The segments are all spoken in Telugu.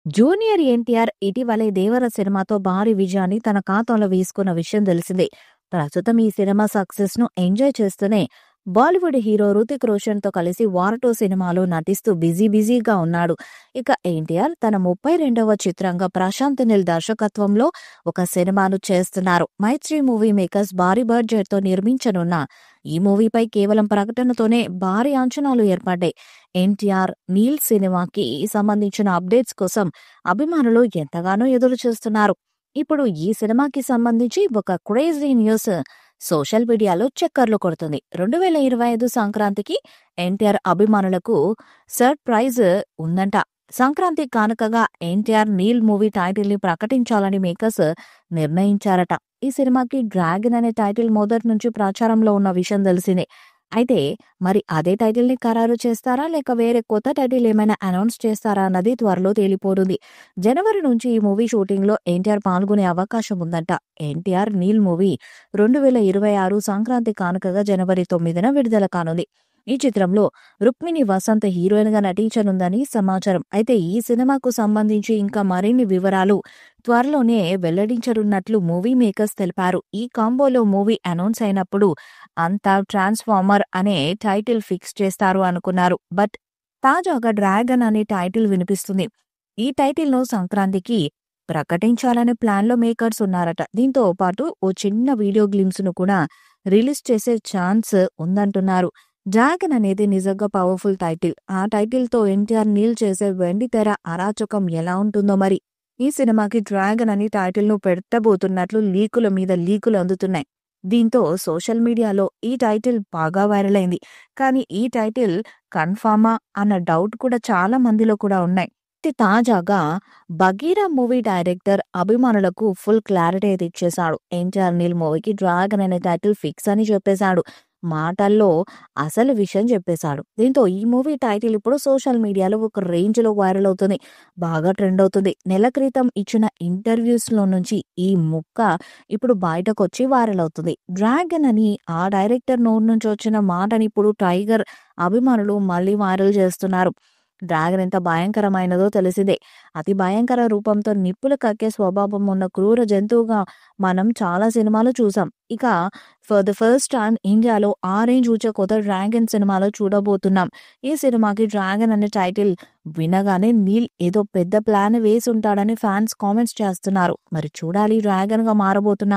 జూనియర్ ఎన్టీఆర్ ఇటీవలే దేవర సినిమాతో భారీ విజయాన్ని తన ఖాతాలో వేసుకున్న విషయం తెలిసిందే. ప్రస్తుతం ఈ సినిమా సక్సెస్ ను ఎంజాయ్ చేస్తూనే బాలీవుడ్ హీరో రుతిక్ రోషన్ తో కలిసి వార్ 2 సినిమాలో నటిస్తూ బిజీగా ఉన్నాడు. ఇక ఎన్టీఆర్ తన 32వ చిత్రంగా ప్రశాంత్ నీల్ దర్శకత్వంలో ఒక సినిమాను చేస్తున్నారు. మైత్రి మూవీ మేకర్స్ భారీ బడ్జెట్ తో నిర్మించనున్న ఈ మూవీపై కేవలం ప్రకటనతోనే భారీ అంచనాలు ఏర్పడ్డాయి. ఎన్టీఆర్ నీల్ సినిమాకి సంబంధించిన అప్డేట్స్ కోసం అభిమానులు ఎంతగానో ఎదురు చూస్తున్నారు. ఇప్పుడు ఈ సినిమాకి సంబంధించి ఒక క్రేజీ న్యూస్ సోషల్ మీడియాలో చక్కర్లు కొడుతుంది. 2025 సంక్రాంతికి ఎన్టీఆర్ అభిమానులకు సర్ప్రైజ్ ఉందంట. సంక్రాంతి కానుకగా ఎన్టీఆర్ నీల్ మూవీ టైటిల్ ని ప్రకటించాలని మేకర్స్ నిర్ణయించారట. ఈ సినిమాకి డ్రాగన్ అనే టైటిల్ మొదటి నుంచి ప్రచారంలో ఉన్న విషయం తెలిసిందే. అయితే మరి అదే టైటిల్ ని ఖరారు చేస్తారా లేక వేరే కొత్త టైటిల్ ఏమైనా అనౌన్స్ చేస్తారా అన్నది త్వరలో తేలిపోతుంది. జనవరి నుంచి ఈ మూవీ షూటింగ్ లో ఎన్టీఆర్ పాల్గొనే అవకాశం ఉందంట. ఎన్టీఆర్ నీల్ మూవీ 2026 సంక్రాంతి కానుకగా జనవరి 9న విడుదల కానుంది. ఈ చిత్రంలో రుక్మిణి వసంత్ హీరోయిన్ గా నటించనుందని సమాచారం. అయితే ఈ సినిమాకు సంబంధించి ఇంకా మరిన్ని వివరాలు త్వరలోనే వెల్లడించనున్నట్లు మూవీ మేకర్స్ తెలిపారు. ఈ కాంబోలో మూవీ అనౌన్స్ అయినప్పుడు అంతా ట్రాన్స్ఫార్మర్ అనే టైటిల్ ఫిక్స్ చేస్తారు అనుకున్నారు. బట్ తాజాగా డ్రాగన్ అనే టైటిల్ వినిపిస్తుంది. ఈ టైటిల్ ను సంక్రాంతికి ప్రకటించాలనే ప్లాన్ లో మేకర్స్ ఉన్నారట. దీంతో పాటు ఓ చిన్న వీడియో గ్లిమ్స్ ను కూడా రిలీజ్ చేసే ఛాన్స్ ఉందంటున్నారు. డ్రాగన్ అనేది నిజంగా పవర్ఫుల్ టైటిల్. ఆ టైటిల్ తో ఎన్టీఆర్ నీల్ చేసే వెండి తెర అరాచకం ఎలా ఉంటుందో మరి. ఈ సినిమాకి డ్రాగన్ అని టైటిల్ ను పెట్టబోతున్నట్లు లీకుల మీద లీకులు అందుతున్నాయి. దీంతో సోషల్ మీడియాలో ఈ టైటిల్ బాగా వైరల్ అయింది. కానీ ఈ టైటిల్ కన్ఫామా అన్న డౌట్ కూడా చాలా మందిలో కూడా ఉన్నాయి. తాజాగా బగీరా మూవీ డైరెక్టర్ అభిమానులకు ఫుల్ క్లారిటీ అయితే ఇచ్చేశాడు. ఎన్టీఆర్ నీల్ మూవీకి డ్రాగన్ అనే టైటిల్ ఫిక్స్ అని చెప్పేశాడు. మాటల్లో అసలు విషయం చెప్పేశాడు. దీంతో ఈ మూవీ టైటిల్ ఇప్పుడు సోషల్ మీడియాలో ఒక రేంజ్ లో వైరల్ అవుతుంది. బాగా ట్రెండ్ అవుతుంది. నెల క్రితం ఇచ్చిన ఇంటర్వ్యూస్ లో నుంచి ఈ ముక్క ఇప్పుడు బయటకొచ్చి వైరల్ అవుతుంది. డ్రాగన్ అని ఆ డైరెక్టర్ నోటి నుంచి వచ్చిన మాటని ఇప్పుడు టైగర్ అభిమానులు మళ్ళీ వైరల్ చేస్తున్నారు. డ్రాగన్ ఎంత భయంకరమైనదో తెలిసిందే. అతి భయంకర రూపంతో నిప్పులు కక్కే స్వభావం ఉన్న క్రూర జంతువుగా మనం చాలా సినిమాలు చూసాం. ఇక ఫర్ ద ఫస్ట్ టైం ఇండియాలో ఆరెంజ్ ఊచ కొత్త డ్రాగన్ సినిమాలో చూడబోతున్నాం. ఈ సినిమాకి డ్రాగన్ అనే టైటిల్ వినగానే నీల్ ఏదో పెద్ద ప్లాన్ వేసి ఉంటాడని ఫ్యాన్స్ కామెంట్స్ చేస్తున్నారు. మరి చూడాలి డ్రాగన్ గా మారబోతున్న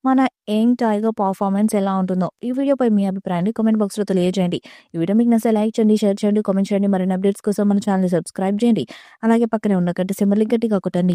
మన యంగ్ టైగర్ పర్ఫార్మెన్స్ ఎలా ఉంటుందో. ఈ వీడియోపై మీ అభిప్రాయాన్ని కామెంట్ బాక్స్ లో తెలియజేయండి. ఈ వీడియో మీకు నచ్చితే లైక్ చేయండి, షేర్ చేయండి, కామెంట్ చేయండి. మరిన్ని అప్డేట్స్ కోసం మన ఛానల్ సబ్స్క్రైబ్ చేయండి. అలాగే పక్కనే ఉన్న గంట సింబల్ గట్టిగా కొట్టండి.